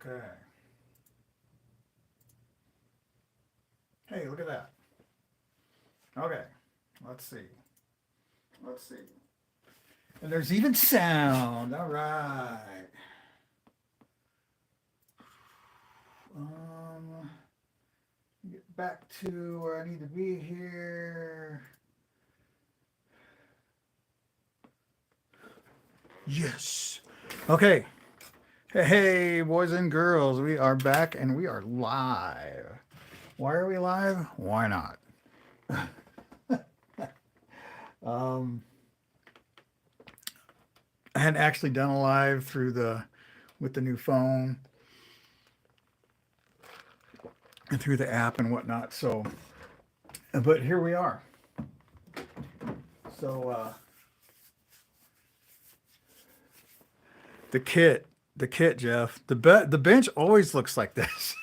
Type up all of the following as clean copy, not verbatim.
Okay. Hey, look at that. Okay. Let's see. Let's see. And there's even sound. All right. Um, get back to where I need to be here. Yes. Okay. Hey, boys and girls, we are back and we are live. Why are we live? Why not? Um, I hadn't actually done a live through the with the new phone and through the app and whatnot. So, but here we are. So the kit, Jeff. The bench always looks like this.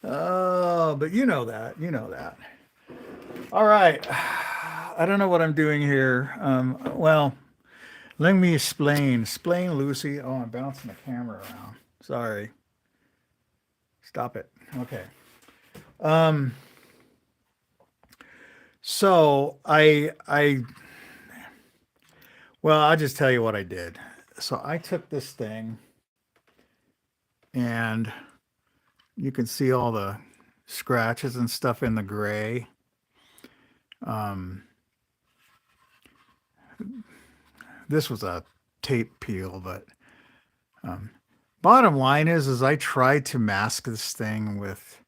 Oh, but you know that. You know that. All right. I don't know what I'm doing here. Well, let me explain. Explain, Lucy. Oh, I'm bouncing the camera around. Sorry. Stop it. Okay. Um, so well, I'll just tell you what I did. So I took this thing and you can see all the scratches and stuff in the gray. Um, this was a tape peel, but um, bottom line is I tried to mask this thing with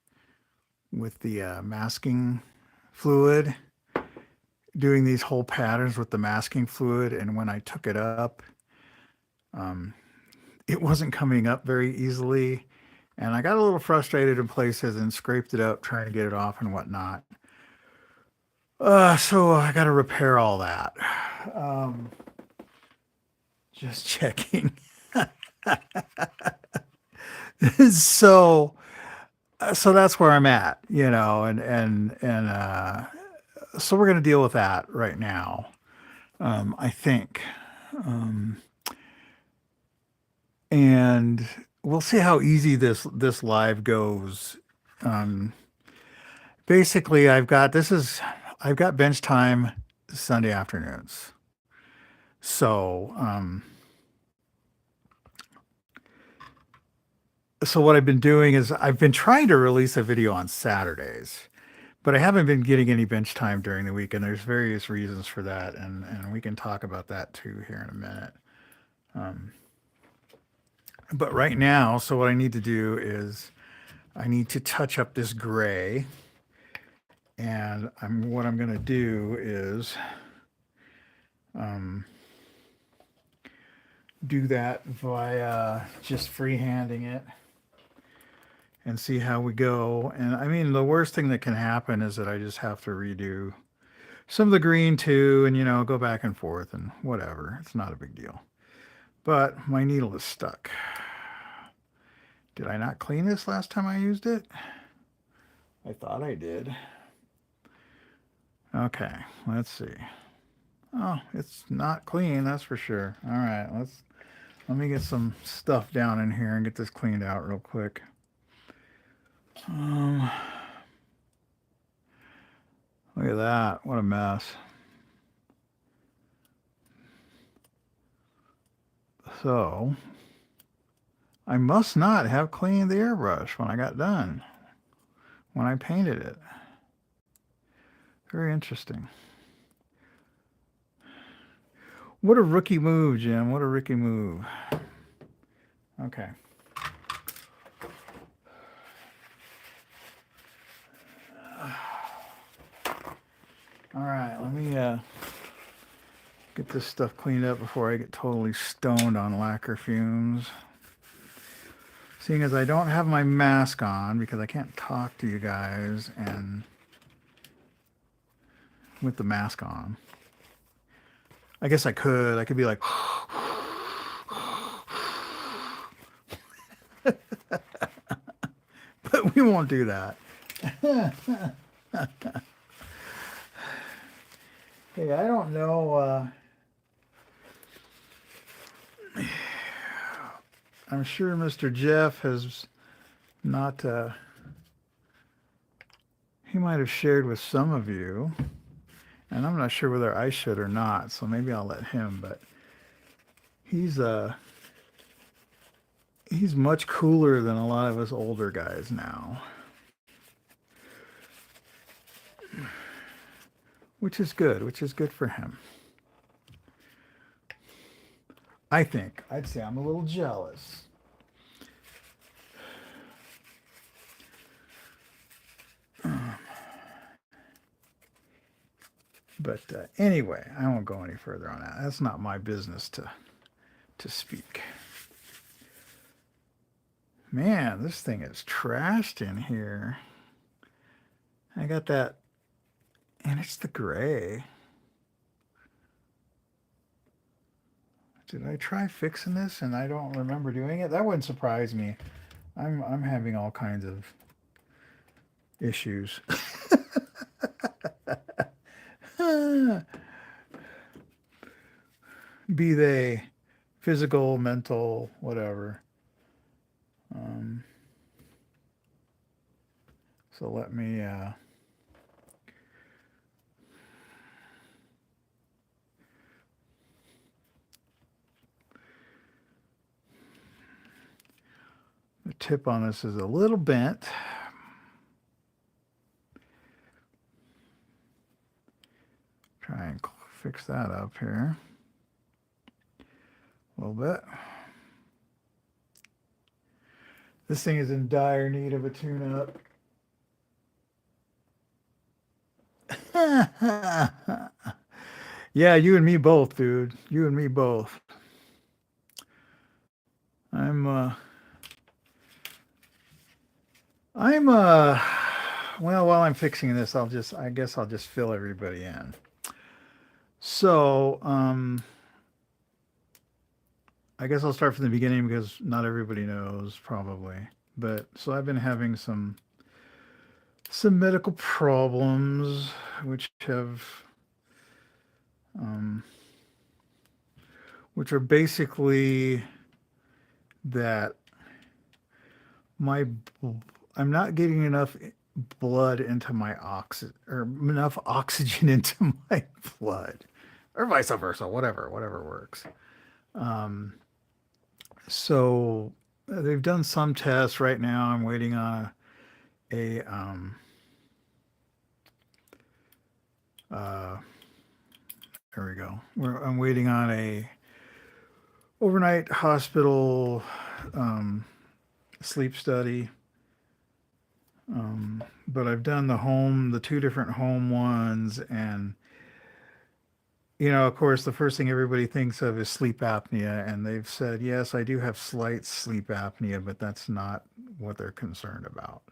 the masking fluid, doing these whole patterns with the masking fluid, and when I took it up, um, it wasn't coming up very easily, and I got a little frustrated in places and scraped it up trying to get it off and whatnot. So I got to repair all that. Um, just checking. so so that's where I'm at, and so we're gonna deal with that right now. I think, um, and we'll see how easy this live goes. Um, basically, I've got bench time Sunday afternoons. So so what I've been doing is I've been trying to release a video on Saturdays, but I haven't been getting any bench time during the week, and there's various reasons for that, and we can talk about that too here in a minute. Um, but right now, so what I need to do is I need to touch up this gray, and what I'm going to do is um, do that via just freehanding it and see how we go. And I mean, the worst thing that can happen is that I just have to redo some of the green too, and go back and forth and whatever. It's not a big deal. But my needle is stuck. Did I not clean this last time I used it? I thought I did. Okay, let's see. Oh, it's not clean, that's for sure. All right, let me get some stuff down in here and get this cleaned out real quick. Um, Look at that. What a mess. So, I must not have cleaned the airbrush when I got done, when I painted it. Very interesting. What a rookie move, Jim. What a rookie move. Okay. All right, let me get this stuff cleaned up before I get totally stoned on lacquer fumes. Seeing as I don't have my mask on because I can't talk to you guys and with the mask on. I guess I could. I could be like, but we won't do that. Hey, I don't know. I'm sure Mr. Jeff has not, he might have shared with some of you, and I'm not sure whether I should or not, so maybe I'll let him, but he's, he's much cooler than a lot of us older guys now, which is good for him. I think. I'd say I'm a little jealous. But anyway, I won't go any further on that. That's not my business to speak. Man, this thing is trashed in here. I got that, and it's the gray. Did I try fixing this and I don't remember doing it? That wouldn't surprise me. I'm having all kinds of issues. Be they physical, mental, whatever. So let me the tip on this is a little bent. Try and fix that up here a little bit. This thing is in dire need of a tune-up. Yeah, you and me both, dude. You and me both. Well, while I'm fixing this, I guess I'll just fill everybody in. So, I guess I'll start from the beginning because not everybody knows probably. But so I've been having some medical problems which are basically that I'm not getting enough blood into my or enough oxygen into my blood, or vice versa, whatever works. So they've done some tests right now. I'm waiting on there we go. I'm waiting on a overnight hospital sleep study. But I've done the two different home ones, and of course, the first thing everybody thinks of is sleep apnea, and they've said, yes, I do have slight sleep apnea, but that's not what they're concerned about.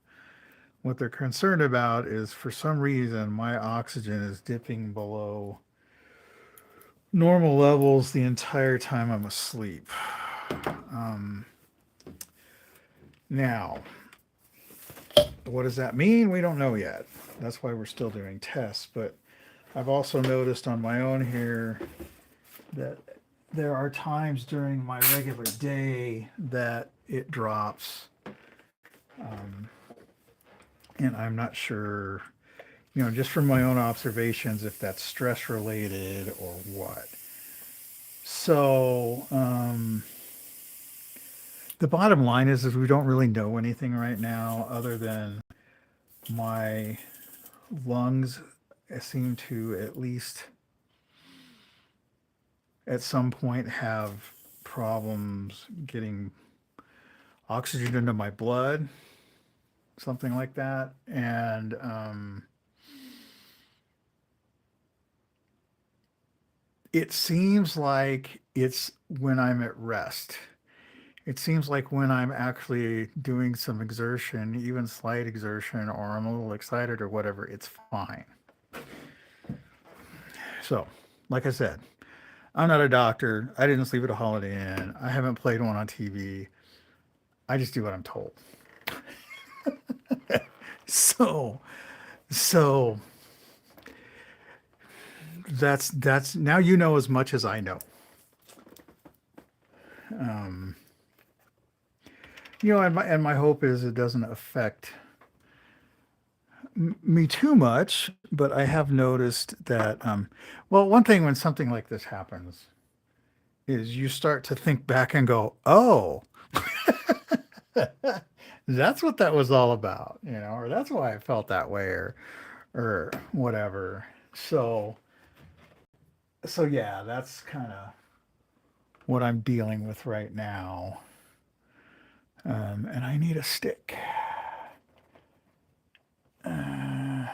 What they're concerned about is, for some reason, my oxygen is dipping below normal levels the entire time I'm asleep. Now, what does that mean? We don't know yet. That's why we're still doing tests. But I've also noticed on my own here that there are times during my regular day that it drops. And I'm not sure, just from my own observations, if that's stress related or what. So, the bottom line is we don't really know anything right now other than my lungs seem to, at least at some point, have problems getting oxygen into my blood, something like that. And it seems like it's when I'm at rest. It seems like when I'm actually doing some exertion, even slight exertion, or I'm a little excited or whatever, it's fine. So, like I said, I'm not a doctor. I didn't sleep at a Holiday Inn. I haven't played one on TV. I just do what I'm told. So that's now you know as much as I know. You know, and my hope is it doesn't affect me too much, but I have noticed that, well, one thing when something like this happens is you start to think back and go, oh, that's what that was all about, you know, or that's why I felt that way, or whatever. So, so yeah, that's kind of what I'm dealing with right now. And I need a stick, uh,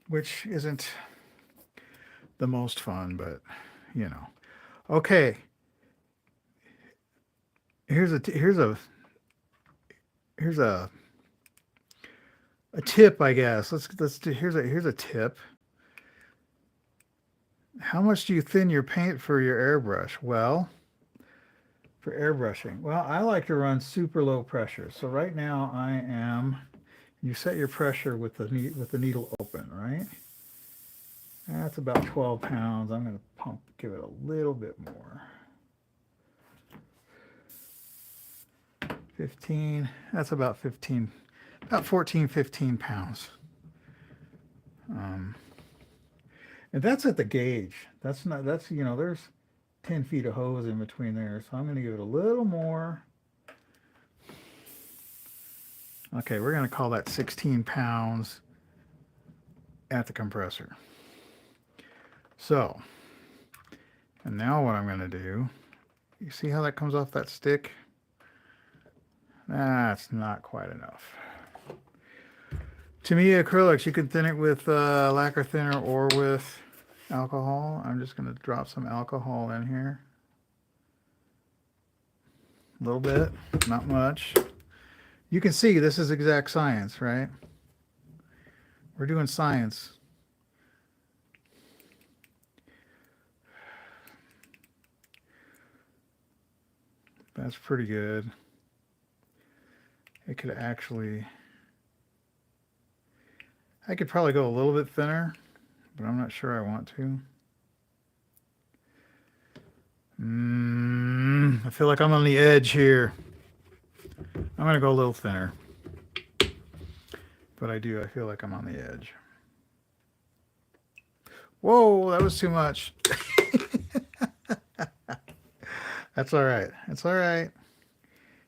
which isn't the most fun, but you know. Okay, here's a tip, I guess. Let's do here's a tip. How much do you thin your paint for your airbrush? Well, for airbrushing, well, I like to run super low pressure. So right now I am. You set your pressure with the needle open, right? That's about 12 pounds. I'm going to give it a little bit more. 15. That's about 15, about 14, 15 pounds. Um, and that's at the gauge. That's not, that's, you know, there's 10 feet of hose in between there. So I'm going to give it a little more. Okay, we're going to call that 16 pounds at the compressor. So, and now what I'm going to do, you see how that comes off that stick? That's not quite enough. To me, acrylics, you can thin it with lacquer thinner or with alcohol. I'm just going to drop some alcohol in here. A little bit, not much. You can see this is exact science, right? We're doing science. That's pretty good. It could actually, I could probably go a little bit thinner, but I'm not sure I want to. I feel like I'm on the edge here. I'm going to go a little thinner. But I feel like I'm on the edge. Whoa, that was too much. That's all right. It's all right.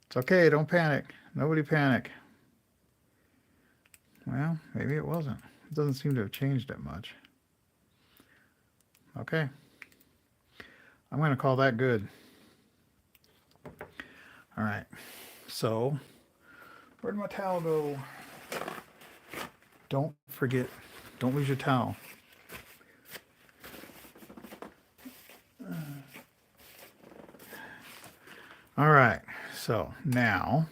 It's okay. Don't panic. Nobody panic. Well, maybe it wasn't. It doesn't seem to have changed that much. Okay. I'm going to call that good. All right. So, where'd my towel go? Don't forget, don't lose your towel. All right. So now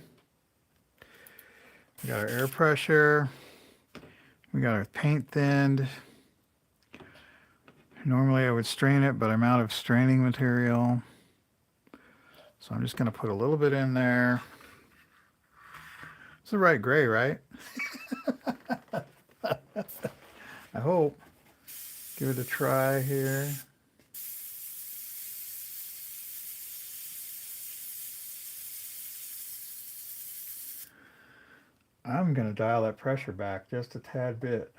we got our air pressure. We got our paint thinned. Normally I would strain it, but I'm out of straining material. So I'm just going to put a little bit in there. It's the right gray, right? I hope. Give it a try here. I'm going to dial that pressure back just a tad bit.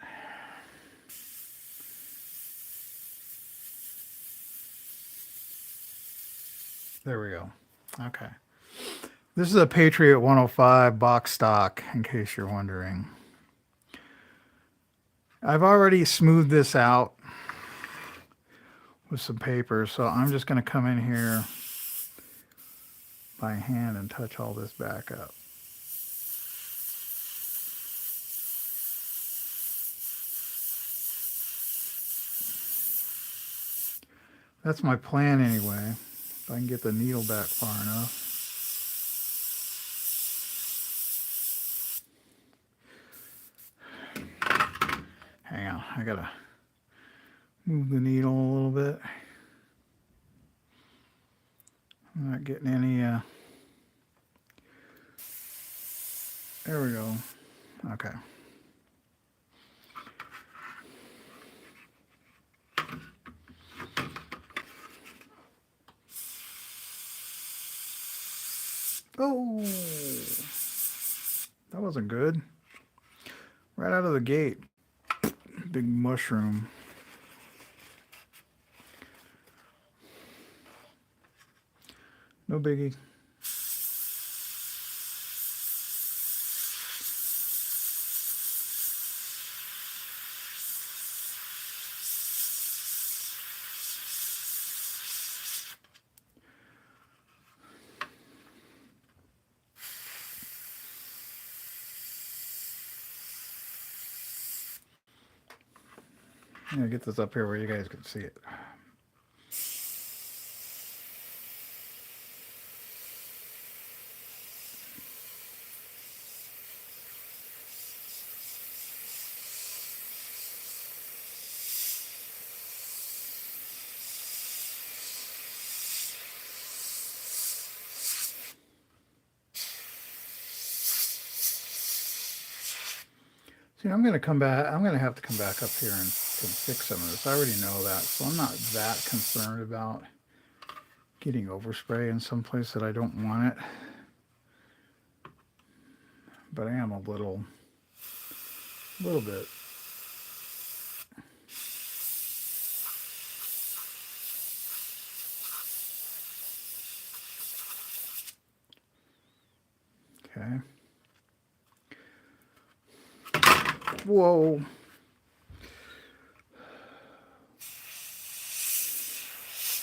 There we go. Okay. This is a Patriot 105 box stock, in case you're wondering. I've already smoothed this out with some paper, so I'm just going to come in here by hand and touch all this back up. That's my plan anyway, if I can get the needle back far enough. Hang on, I gotta move the needle a little bit. I'm not getting any, there we go. Okay. Oh, that wasn't good. Right out of the gate. Big mushroom. No biggie. I'm gonna get this up here where you guys can see it. See, I'm gonna come back. I'm gonna have to come back up here and fix some of this. I already know that, so I'm not that concerned about getting overspray in some place that I don't want it. But I am a little bit. Okay. Whoa.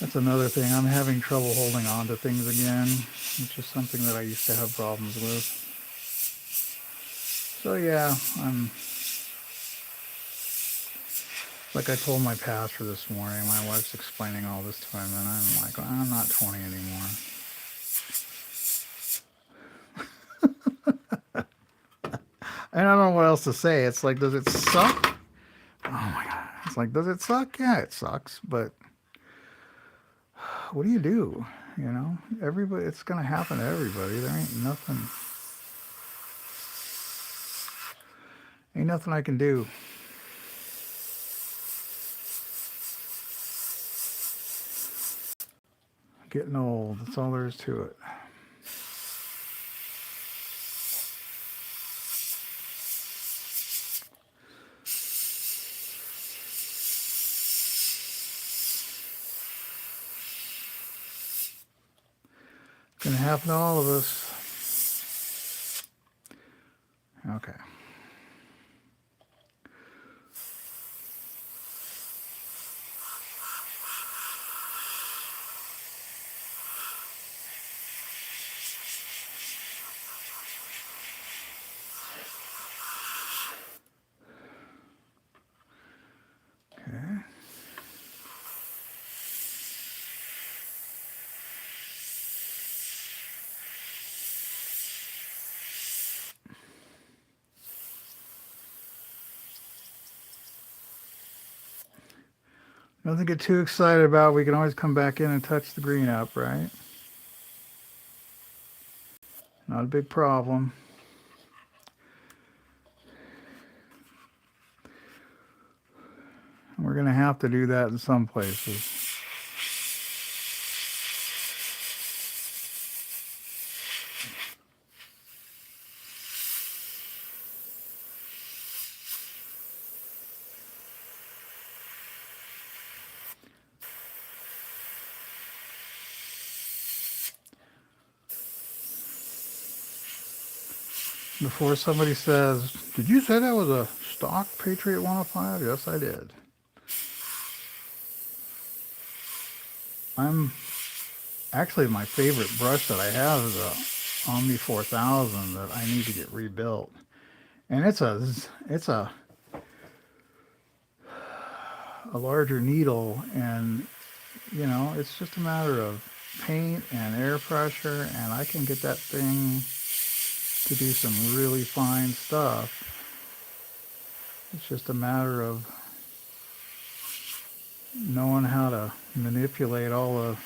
That's another thing. I'm having trouble holding on to things again, which is something that I used to have problems with. So yeah, I'm like I told my pastor this morning, my wife's explaining all this to him, and I'm like, well, I'm not 20 anymore. And I don't know what else to say. It's like, does it suck? Oh my God. It's like, does it suck? Yeah, it sucks. But what do you do? You know, everybody, it's going to happen to everybody. There ain't nothing I can do. Getting old. That's all there is to it. Gonna happen to all of us. Okay. Okay. Nothing to get too excited about. We can always come back in and touch the green up, right? Not a big problem. We're going to have to do that in some places. Before somebody says, did you say that was a stock Patriot 105? Yes, I did. Actually, my favorite brush that I have is a Omni 4000 that I need to get rebuilt. And it's a larger needle, and you know, it's just a matter of paint and air pressure, and I can get that thing to do some really fine stuff. It's just a matter of knowing how to manipulate all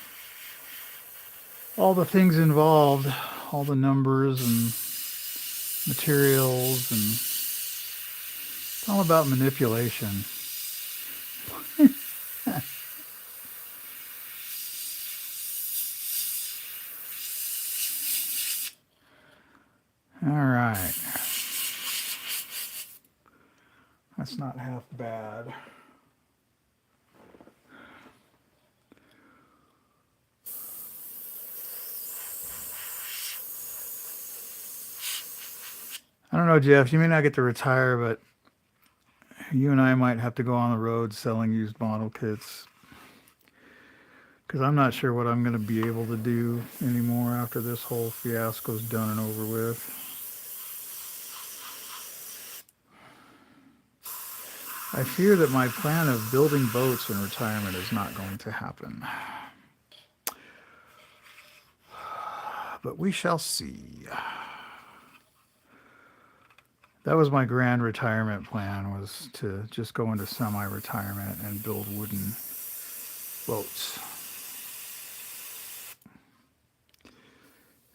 the things involved, all the numbers and materials, and it's all about manipulation. That's not half bad. I don't know, Jeff, you may not get to retire, but you and I might have to go on the road selling used model kits because I'm not sure what I'm going to be able to do anymore after this whole fiasco's done and over with. I fear that my plan of building boats in retirement is not going to happen. But we shall see. That was my grand retirement plan, was to just go into semi-retirement and build wooden boats.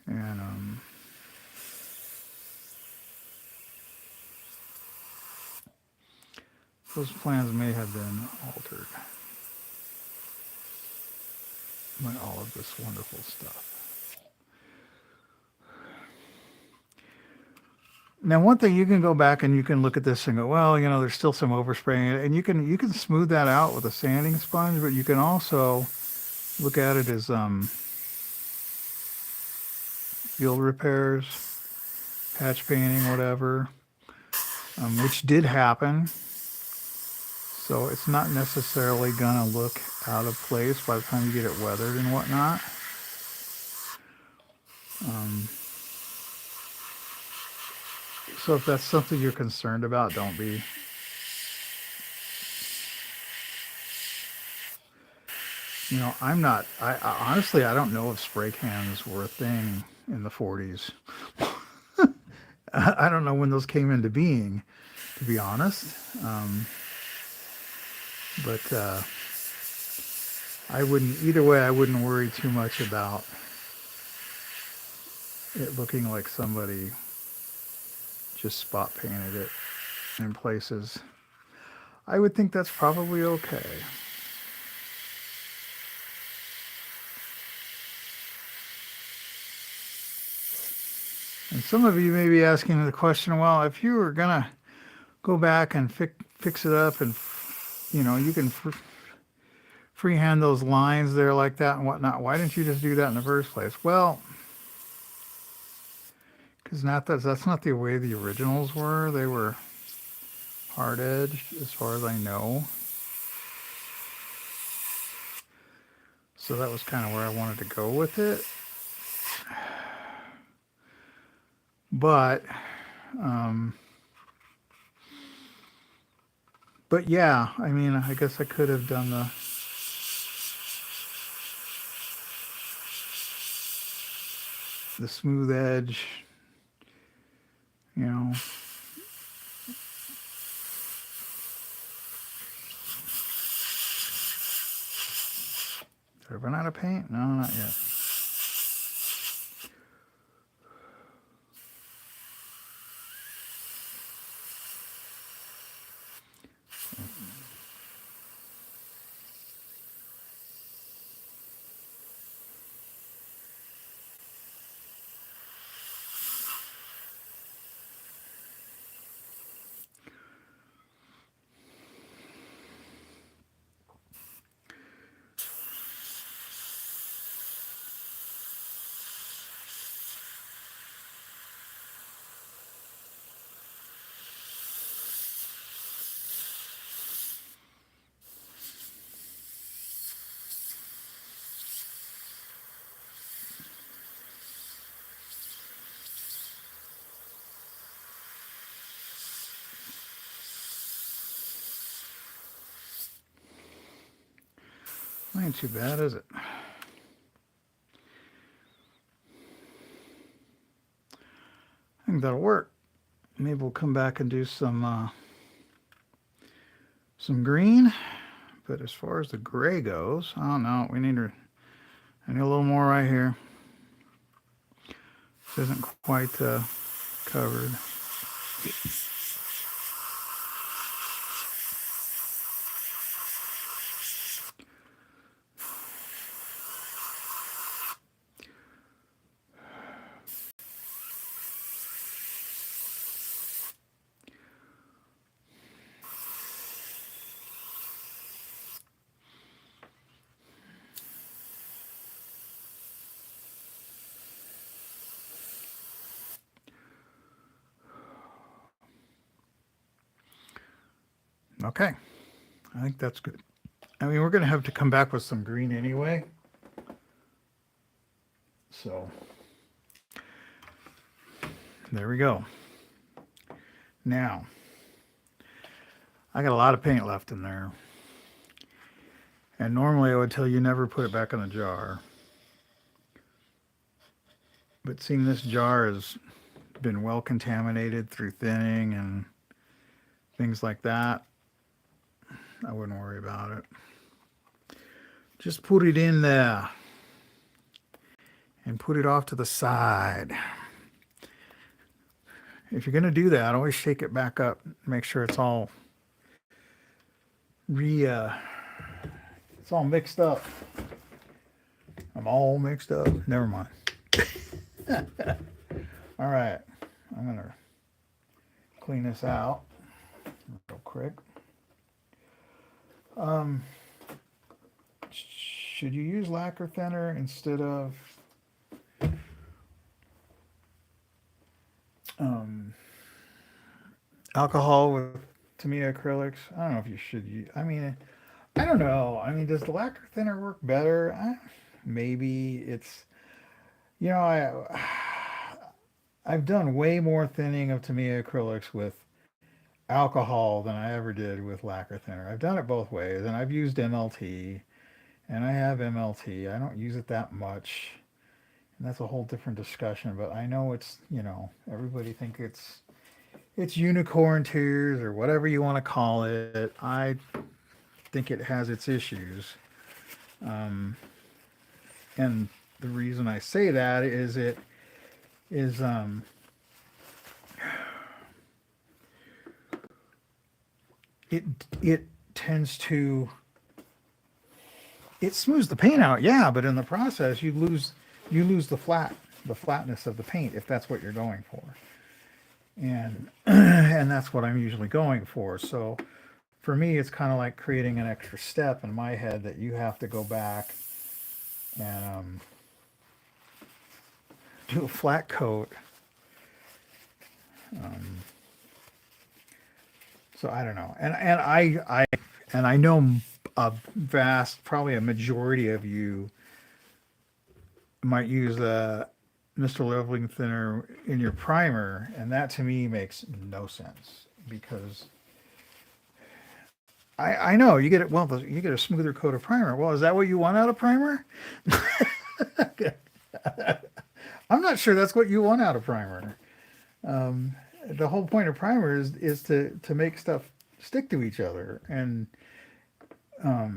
And those plans may have been altered by all of this wonderful stuff. Now, one thing, you can go back and you can look at this and go, well, you know, there's still some overspraying, and you can smooth that out with a sanding sponge, but you can also look at it as field repairs, patch painting, whatever, which did happen. So it's not necessarily gonna look out of place by the time you get it weathered and whatnot. So if that's something you're concerned about, don't be. You know, I'm not. I honestly, I don't know if spray cans were a thing in the 40s. I don't know when those came into being, to be honest. But I wouldn't, either way, I wouldn't worry too much about it looking like somebody just spot painted it in places. I would think that's probably okay. And some of you may be asking the question, well, if you were going to go back and fix it up and, you know, you can freehand those lines there like that and whatnot, why didn't you just do that in the first place? Well, because that's not the way the originals were. They were hard edged, as far as I know. So that was kind of where I wanted to go with it. But yeah, I mean, I guess I could have done the smooth edge, you know. Did I run out of paint? No, not yet. Ain't too bad, is it? I think that'll work. Maybe we'll come back and do some green. But as far as the gray goes, oh no, I need a little more right here. This isn't quite covered. Okay, I think that's good. I mean, we're going to have to come back with some green anyway. So there we go. Now, I got a lot of paint left in there. And normally I would tell you never put it back in the jar. But seeing this jar has been well contaminated through thinning and things like that, I wouldn't worry about it. Just put it in there and put it off to the side. If you're going to do that, always shake it back up. Make sure it's all it's all mixed up. I'm all mixed up. Never mind. All right. I'm going to clean this out real quick. Should you use lacquer thinner instead of alcohol with Tamiya acrylics? I don't know if you should use. I mean, I don't know. I mean, does the lacquer thinner work better? Maybe it's. I've done way more thinning of Tamiya acrylics with alcohol than I ever did with lacquer thinner. I've done it both ways, and I've used MLT, and I have MLT. I don't use it that much, and that's a whole different discussion. But I know it's everybody think it's unicorn tears or whatever you want to call it. I think it has its issues, and the reason I say that is it tends to it smooths the paint out, yeah, but in the process you lose the flatness of the paint if that's what you're going for, and and that's what I'm usually going for. So for me, it's kind of like creating an extra step in my head that you have to go back and do a flat coat. So I don't know, and I know probably a majority of you might use the Mr. Leveling Thinner in your primer, and that to me makes no sense because I know you get it. Well, you get a smoother coat of primer. Well, is that what you want out of primer? I'm not sure that's what you want out of primer. The whole point of primer is to make stuff stick to each other. And I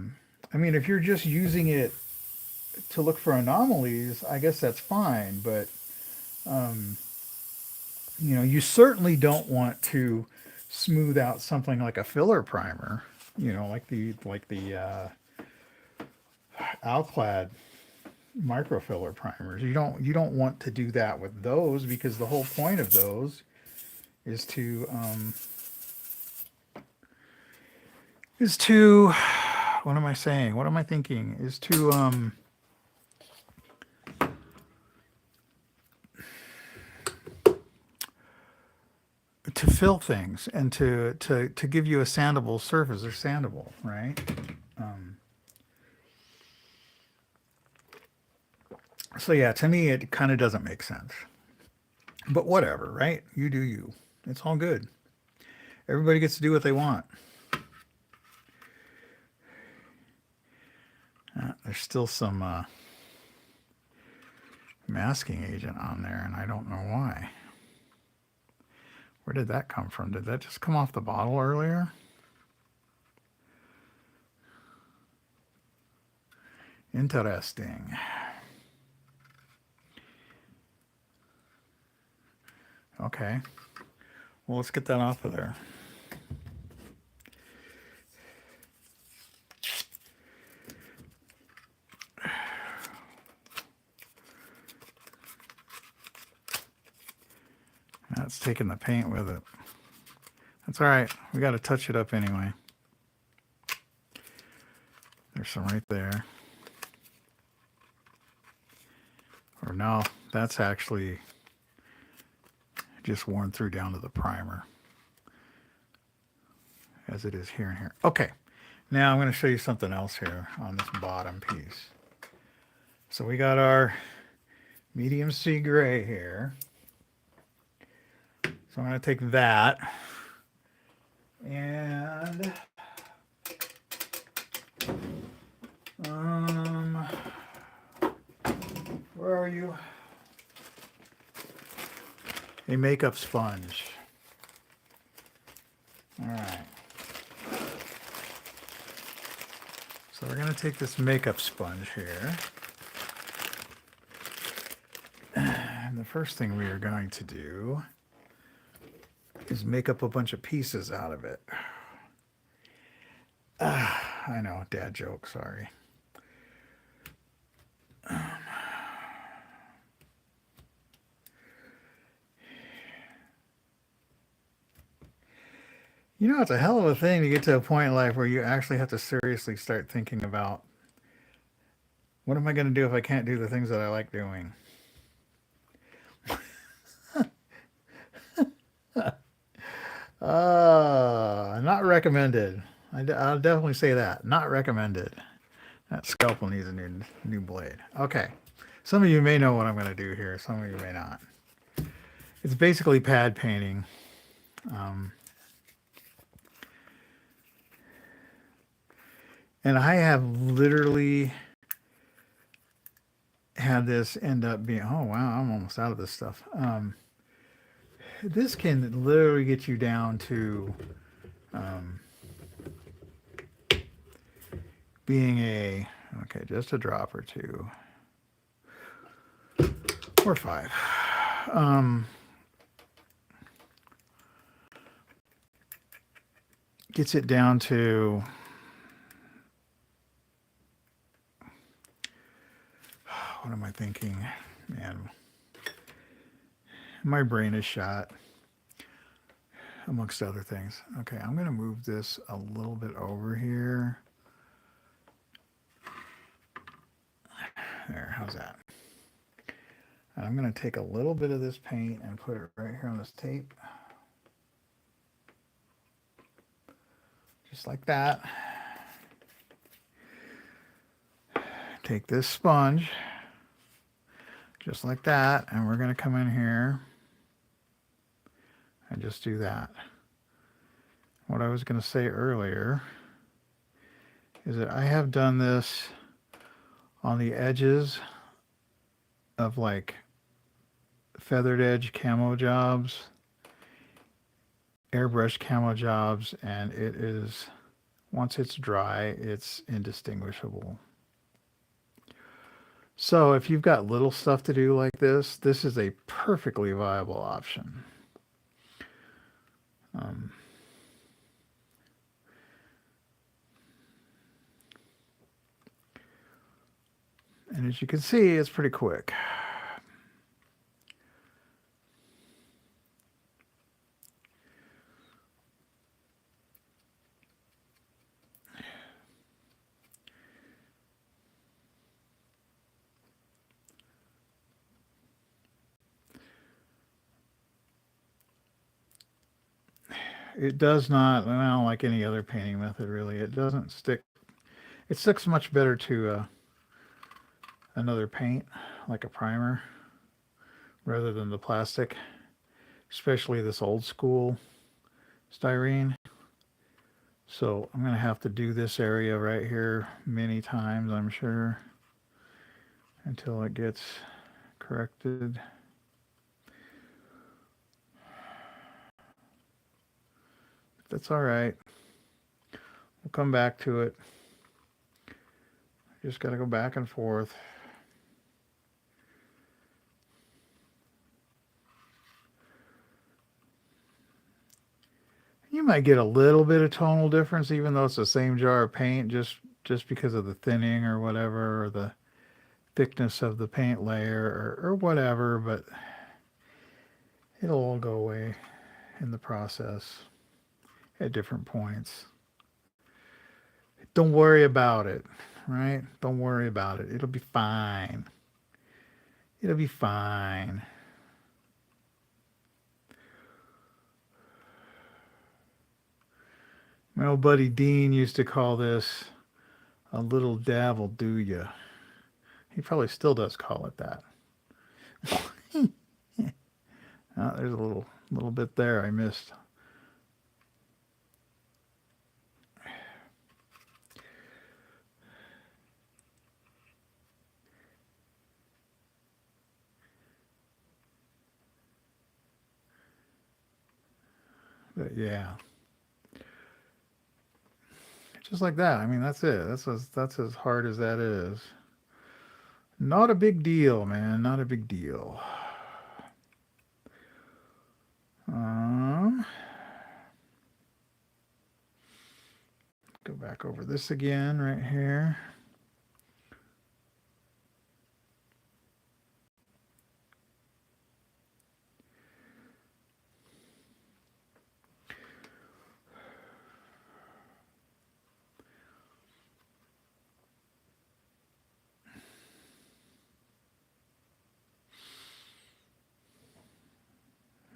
mean, if you're just using it to look for anomalies, I guess that's fine. But you certainly don't want to smooth out something like a filler primer. Like the Alclad microfiller primers. You don't want to do that with those because the whole point of those is to what am I saying? What am I thinking? Is to fill things and to give you a sandable surface. They're sandable, right? So yeah, to me it kind of doesn't make sense. But whatever, right? You do you. It's all good. Everybody gets to do what they want. There's still some masking agent on there, and I don't know why. Where did that come from? Did that just come off the bottle earlier? Interesting. Okay. Well, let's get that off of there. That's taking the paint with it. That's all right. We got to touch it up anyway. There's some right there. Or no, that's actually just worn through down to the primer. as it is here and here. Okay, now I'm going to show you something else here on this bottom piece. So we got our medium sea gray here. So I'm going to take that and where are you? A makeup sponge. All right. So we're going to take this makeup sponge here. And the first thing we are going to do is make up a bunch of pieces out of it. I know, dad joke, sorry. You know, it's a hell of a thing to get to a point in life where you actually have to seriously start thinking about, what am I going to do if I can't do the things that I like doing? Not recommended. I'll definitely say that. Not recommended. That scalpel needs a new blade. Okay. Some of you may know what I'm going to do here. Some of you may not. It's basically pad painting. And I have literally had this end up being, oh wow, I'm almost out of this stuff. This can literally get you down to being okay, just a drop or two. Or 5. Gets it down to what am I thinking? Man, my brain is shot, amongst other things. Okay, I'm going to move this a little bit over here. There, how's that? And I'm going to take a little bit of this paint and put it right here on this tape. Just like that. Take this sponge, just like that, and we're going to come in here and just do that. What I was going to say earlier is that I have done this on the edges of like feathered edge camo jobs, airbrush camo jobs, and it is, once it's dry, it's indistinguishable. So if you've got little stuff to do like this, this is a perfectly viable option. And as you can see, it's pretty quick. It does not, well, like any other painting method, really, it doesn't stick. It sticks much better to another paint, like a primer, rather than the plastic, especially this old school styrene. So I'm going to have to do this area right here many times, I'm sure, until it gets corrected. That's all right. We'll come back to it. Just got to go back and forth. You might get a little bit of tonal difference, even though it's the same jar of paint, just because of the thinning or whatever, or the thickness of the paint layer or whatever, but it'll all go away in the process at different points. Don't worry about it, right? Don't worry about it. It'll be fine. It'll be fine. My old buddy Dean used to call this a little dab will do ya. He probably still does call it that. Oh, there's a little bit there I missed. But yeah, just like that. I mean, that's it. That's as hard as that is. Not a big deal, man. Not a big deal. Um, go back over this again right here.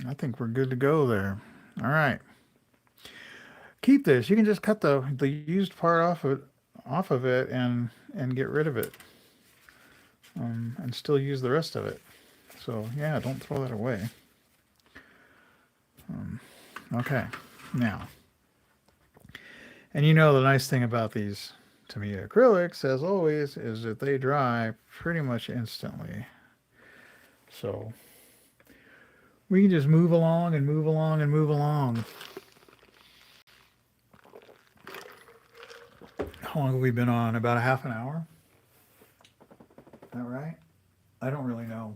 I think we're good to go there. All right. Keep this. You can just cut the used part off of it and get rid of it. And still use the rest of it. So yeah, don't throw that away. Okay, now, and you know the nice thing about these Tamiya acrylics, as always, is that they dry pretty much instantly. So we can just move along and move along and move along. How long have we been on? About a half an hour? Is that right? I don't really know.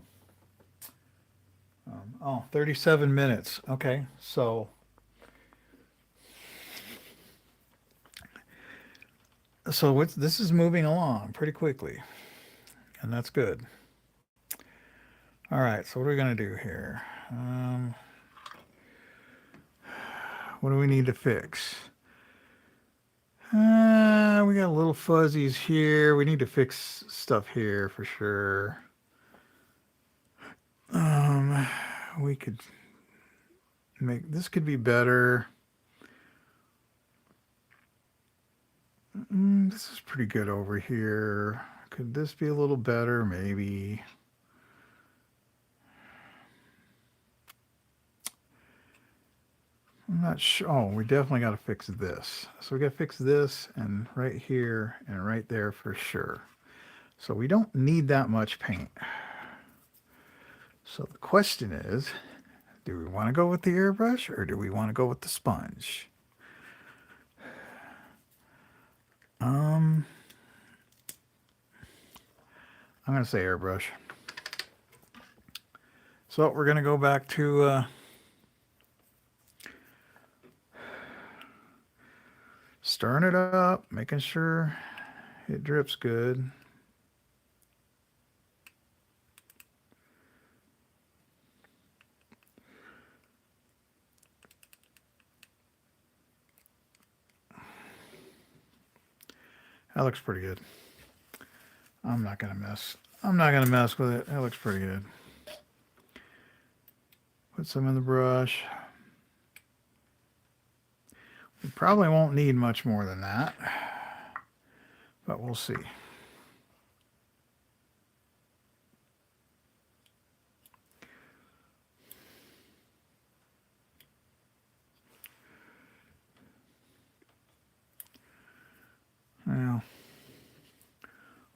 37 minutes. Okay, so this is moving along pretty quickly, and that's good. All right, so what are we going to do here? What do we need to fix? We got little fuzzies here. We need to fix stuff here for sure. We could make this could be better. This is pretty good over here. Could this be a little better? Maybe. I'm not sure. Oh, we definitely got to fix this. So we got to fix this and right here and right there for sure. So we don't need that much paint. So the question is, do we want to go with the airbrush or do we want to go with the sponge? I'm going to say airbrush. So we're going to go back to stirring it up, making sure it drips good. That looks pretty good. I'm not going to mess with it. That looks pretty good. Put some in the brush. We probably won't need much more than that, but we'll see. Well,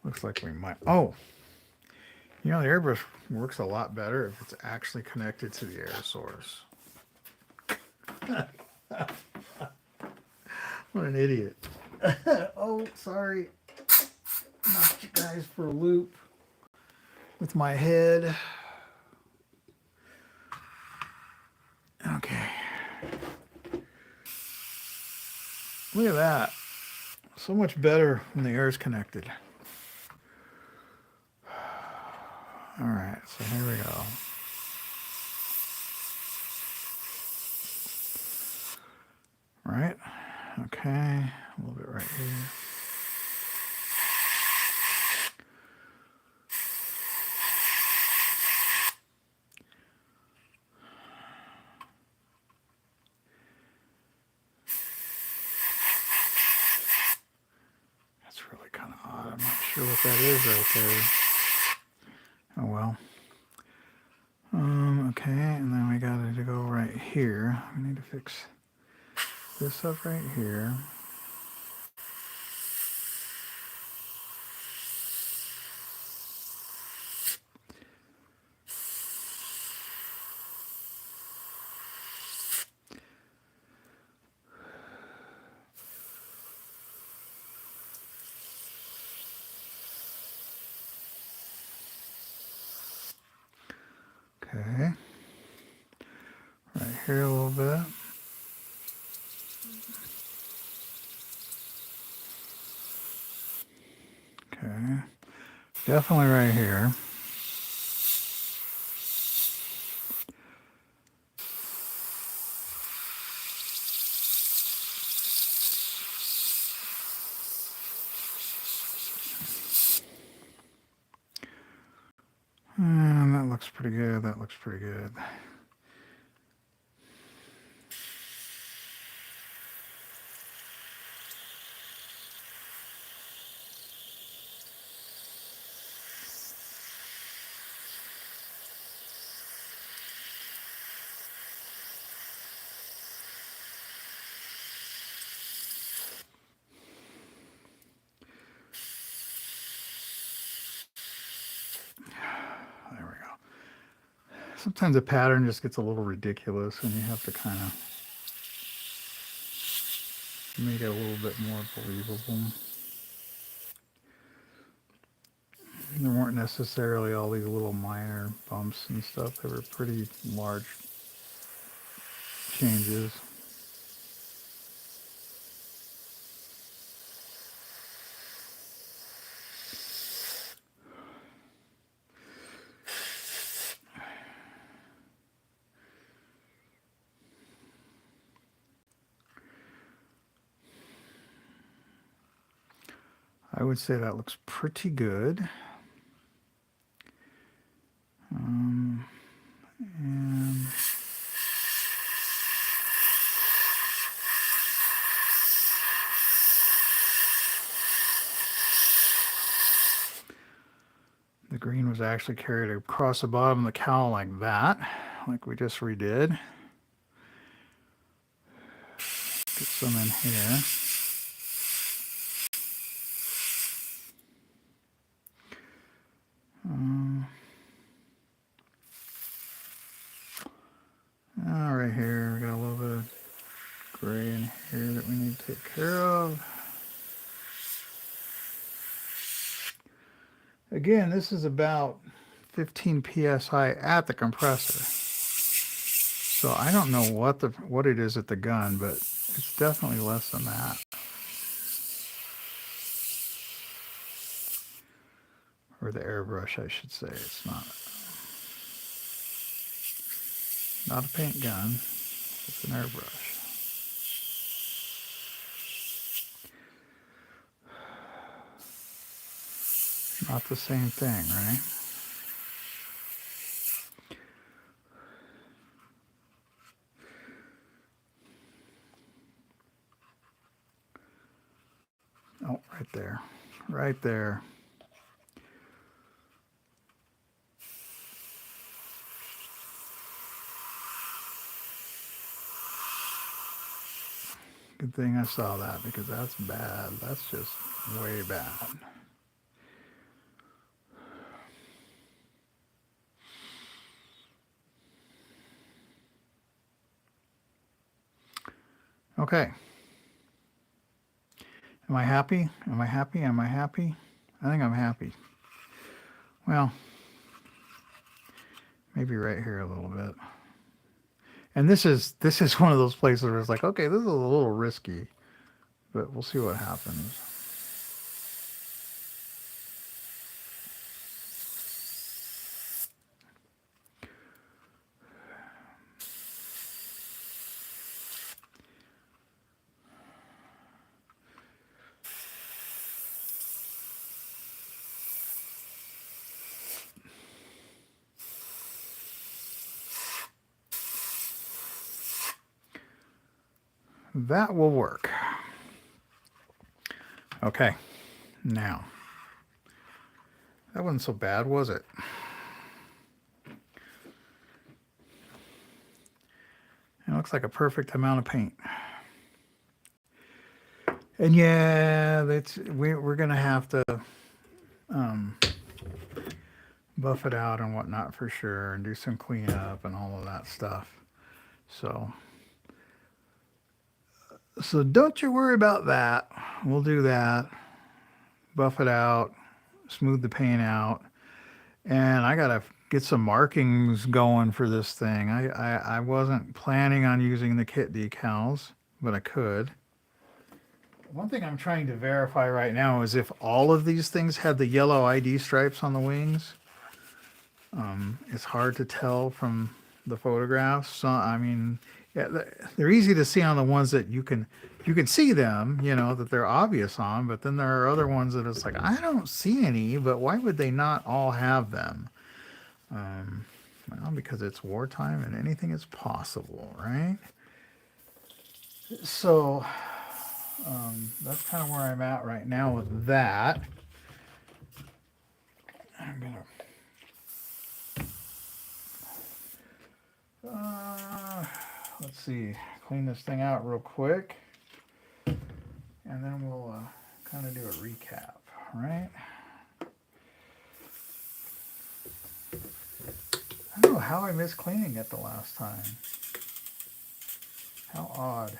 looks like we might. Oh, you know, the airbrush works a lot better if it's actually connected to the air source. What an idiot. Oh, sorry. Knocked you guys for a loop with my head. Okay. Look at that. So much better when the air is connected. All right, so here we go. Right? Okay, a little bit right here. I'm not sure what that is right there. Oh well. Okay, and then we got to go right here. We need to fix this up right here. Okay. Right here a little bit. Okay. Definitely right here. And that looks pretty good. That looks pretty good. There we go. Sometimes the pattern just gets a little ridiculous and you have to kind of make it a little bit more believable. There weren't necessarily all these little minor bumps and stuff. They were pretty large changes. I would say that looks pretty good. And the green was actually carried across the bottom of the cowl like that, like we just redid. Get some in here. Right here, we got a little bit of gray in here that we need to take care of. Again, this is about 15 psi at the compressor. So I don't know what it is at the gun, but it's definitely less than that. Or the airbrush, I should say. It's not a paint gun, it's an airbrush. Not the same thing, right? Oh, right there. Right there. Good thing I saw that because that's bad. That's just way bad. Okay. Am I happy? Am I happy? Am I happy? I think I'm happy. Well, maybe right here a little bit. And this is one of those places where it's like, okay, this is a little risky, but we'll see what happens. That will work. Okay, now That wasn't so bad, was it? It looks like a perfect amount of paint. And yeah, we're gonna have to um, buff it out and whatnot for sure, and do some cleanup and all of that stuff. So don't you worry about that. We'll do that. Buff it out, smooth the paint out, and I gotta get some markings going for this thing. I wasn't planning on using the kit decals, but I could. One thing I'm trying to verify right now is if all of these things had the yellow ID stripes on the wings. It's hard to tell from the photographs. So I mean, yeah, they're easy to see on the ones that you can see them, that they're obvious on. But then there are other ones that it's like I don't see any. But why would they not all have them? Um, well, because it's wartime and anything is possible, right? So that's kind of where I'm at right now with that. I'm gonna let's see, clean this thing out real quick, and then we'll kind of do a recap, right? I don't know how I missed cleaning it the last time. How odd.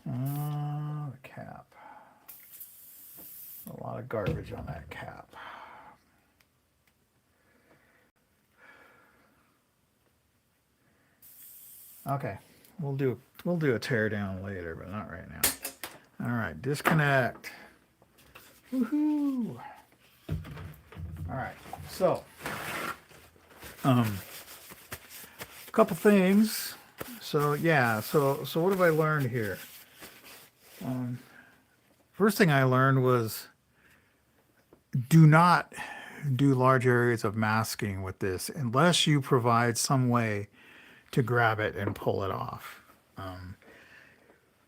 The cap. A lot of garbage on that cap. Okay, we'll do a tear down later, but not right now. All right, disconnect. Woohoo! All right, so a couple things. So yeah, so what have I learned here? First thing I learned was do not do large areas of masking with this unless you provide some way to grab it and pull it off.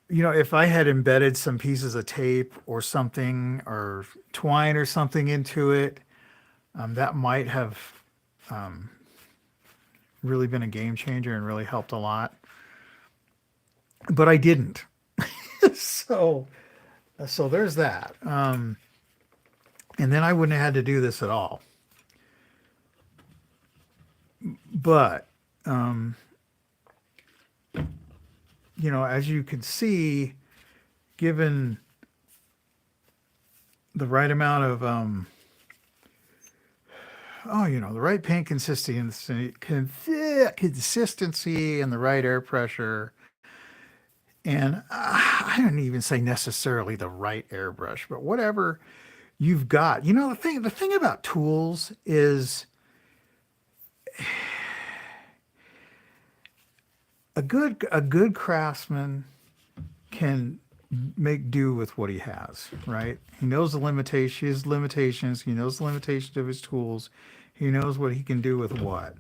If I had embedded some pieces of tape or something or twine or something into it, that might have really been a game changer and really helped a lot. But I didn't. so there's that. And then I wouldn't have had to do this at all. But as you can see, given the right amount of the right paint consistency and the right air pressure, and I don't even say necessarily the right airbrush, but whatever you've got. The thing about tools is a good craftsman can make do with what he has, right? He knows his limitations. He knows the limitations of his tools. He knows what he can do with what.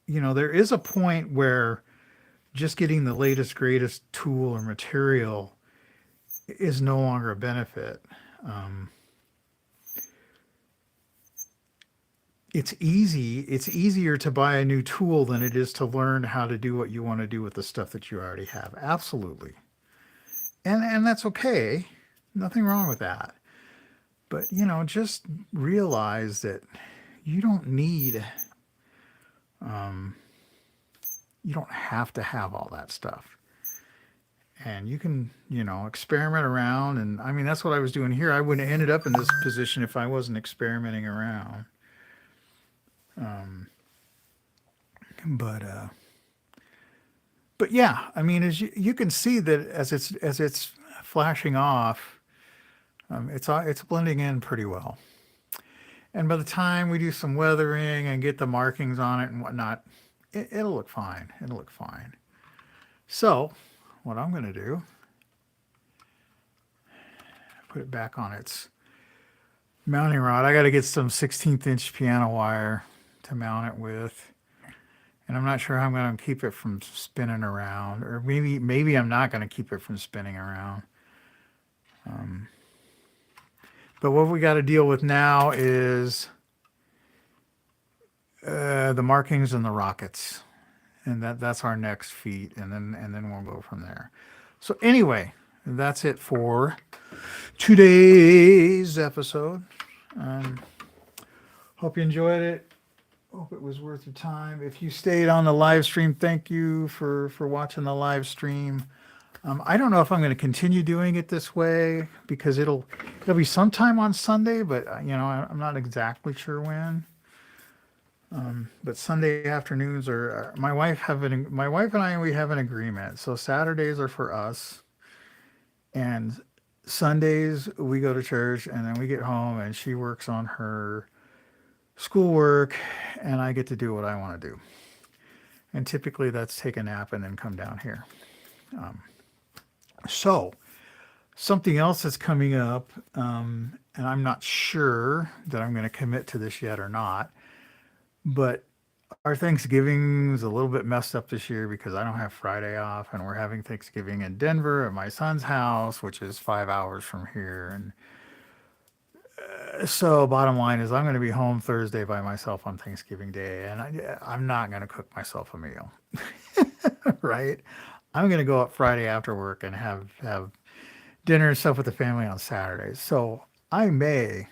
There is a point where just getting the latest, greatest tool or material is no longer a benefit. It's easier to buy a new tool than it is to learn how to do what you want to do with the stuff that you already have. Absolutely. And that's okay. Nothing wrong with that. But, just realize that you don't need, you don't have to have all that stuff. And you can, experiment around. And I mean, that's what I was doing here. I wouldn't have ended up in this position if I wasn't experimenting around. But yeah, I mean, as you can see that as it's flashing off, it's blending in pretty well. And by the time we do some weathering and get the markings on it and whatnot, it'll look fine. It'll look fine. So what I'm going to do, put it back on its mounting rod. I got to get some 16th inch piano wire to mount it with. And I'm not sure how I'm going to keep it from spinning around, or maybe I'm not going to keep it from spinning around. But what we got to deal with now is the markings and the rockets, and that's our next feat, and then we'll go from there. So anyway, that's it for today's episode. Hope you enjoyed it. Hope it was worth your time. If you stayed on the live stream, thank you for watching the live stream. I don't know if I'm going to continue doing it this way because it'll be sometime on Sunday, but I'm not exactly sure when. But Sunday afternoons are my wife and I, we have an agreement. So Saturdays are for us, and Sundays we go to church, and then we get home and she works on her schoolwork, and I get to do what I want to do. And typically that's take a nap and then come down here. So something else that's coming up, and I'm not sure that I'm going to commit to this yet or not, but our Thanksgiving is a little bit messed up this year because I don't have Friday off, and we're having Thanksgiving in Denver at my son's house, which is 5 hours from here. And so bottom line is I'm going to be home Thursday by myself on Thanksgiving Day, and I'm not going to cook myself a meal, right? I'm going to go up Friday after work and have dinner and stuff with the family on Saturdays. So I may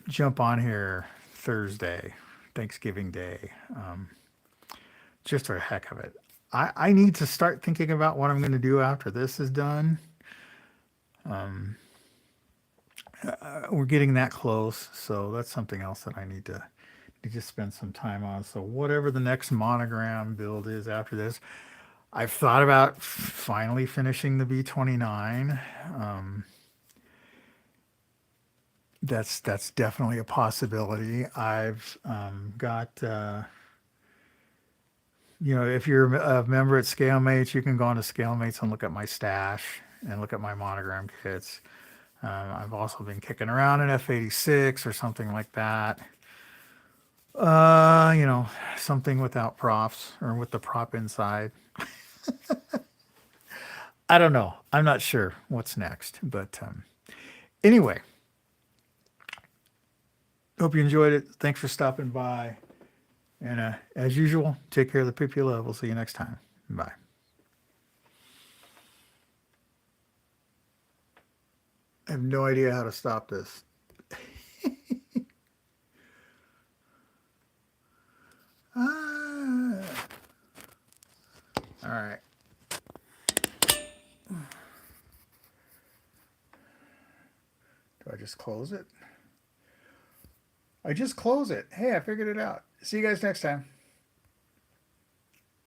jump on here Thursday, Thanksgiving Day, just for the heck of it. I need to start thinking about what I'm going to do after this is done. We're getting that close, so that's something else that I need to spend some time on. So whatever the next monogram build is after this, I've thought about finally finishing the B29. That's definitely a possibility. I've got if you're a member at ScaleMates, you can go on to ScaleMates and look at my stash and look at my monogram kits. I've also been kicking around an F86 or something like that. Something without props or with the prop inside. I don't know. I'm not sure what's next. But anyway, hope you enjoyed it. Thanks for stopping by. And as usual, take care of the people you love. We'll see you next time. Bye. I have no idea how to stop this. All right. Do I just close it? I just close it. Hey, I figured it out. See you guys next time.